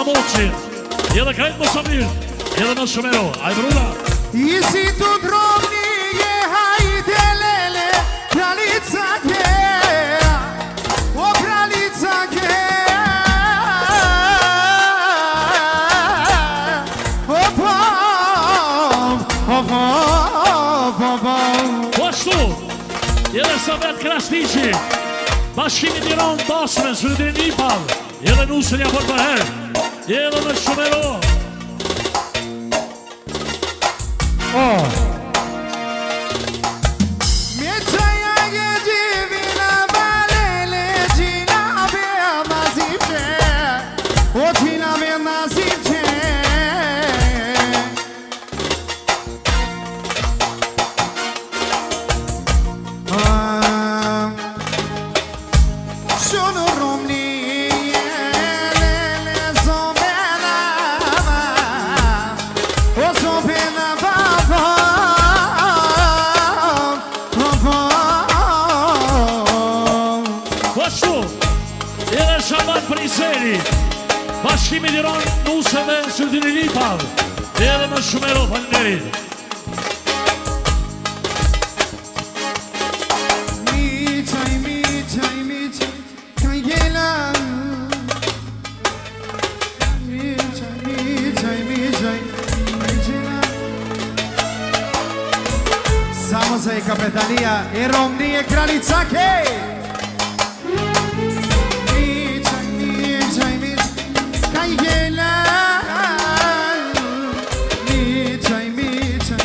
na moqin. Edhe krejt më samir. Edhe në shumero. Aj bruna. I si tu drobni je hajde lele, kraljica ke, o kraljica ke, Po ashtu, edhe sa vetë Krasniqi, Bashkimi Tiran Basmen, Sërdin Nipal, edhe nusën ja për herë, edhe në shumero. Me qaja je gjivina valele, gjina be nazipqe, o gjina be nazipqe. Sono romni lele zombena, o zombena baba. Po ashtu, edhe Shaban Priseri, Bashkimi Tiran nusëve Sërdin Nipal, edhe në shumero falënderit. Samozej kapetalia e Romni e kraljica ke. Miçaj, miçaj, kaj jela. Miçaj, miçaj.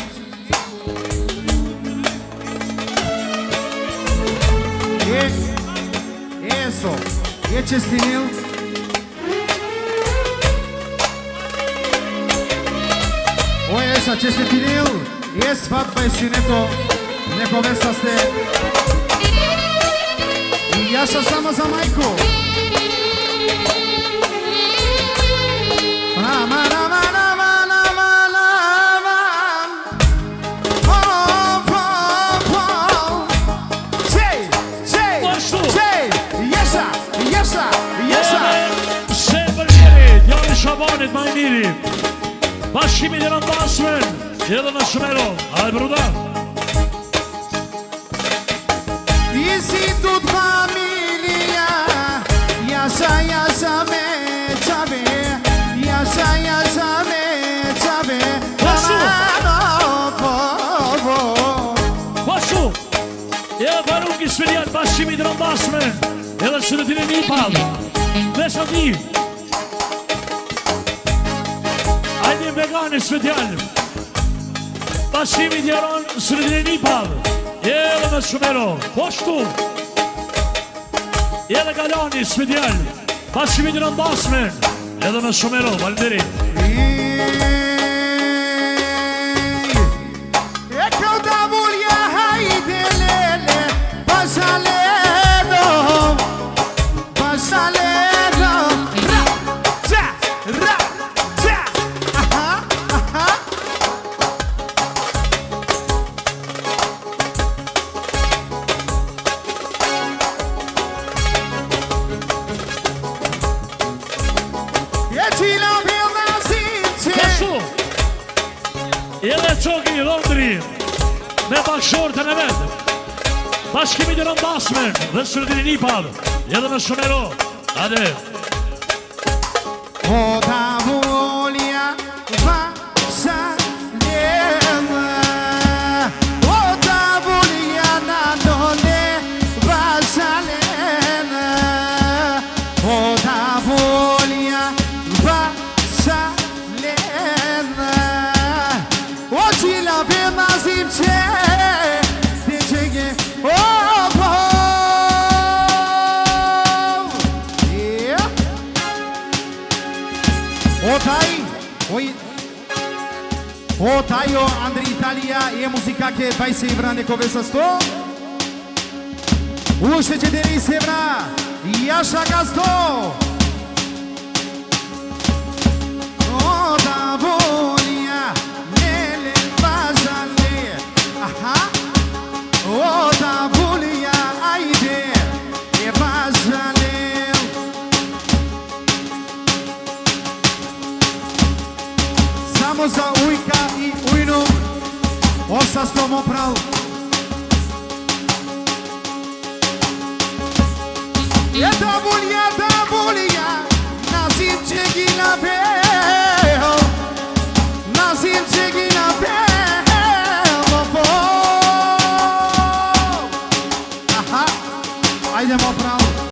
Eso, je čestinil. O esa čestinil. Jest fatba i syneto, ne povesta ste. I jaša samo za majku. Rama, rama, rama, rama, rama. Pom, pom, pom. Čej, čej, čej. Jaša, jaša, jaša. Se përgjeri, djali Shabanit ma i miri. Bashkimi Tiran Basmen, edhe në shumero, aj bruda. I si tut familia, jasha, jasha me qabe, jasha, jasha me qabe. Po ashtu, edhe Faruk Isfilian, Bashkimi Tiran Basmen, edhe Sërdin Nipal, Vesha ti. Ajde vegani Svetjan, Bashkimi Tiran Sërdin Nipal, edhe në shumero, po ashtu. Edhe Galani Svetjan, Bashkimi Tiran Basmen, edhe në shumero, falënderit. E kao da volja hajde lele, pasalero, pasalero. Ra, qa, ra, qa. Aha, aha. Edhe Qoki Londri me bashkëshortën e vetë, Bashkimi Tiran Basmen dhe Sërdin Nipal, edhe në shumero, ade. O ta volja pasalero, o ta volja na dole pasalero, o ta volja pasalero, o qila për nazim që të qënge, o po. O taj o Andri Italia je muzika ke taj se ibra nekove sa sto. Ušte që deri se ibra Jasha ka sto. O ta volja nele vazale. Aha. O ta volja ajde e vazale. samo za ujka i ujnu. Osa s tobom prav. Jedna mulher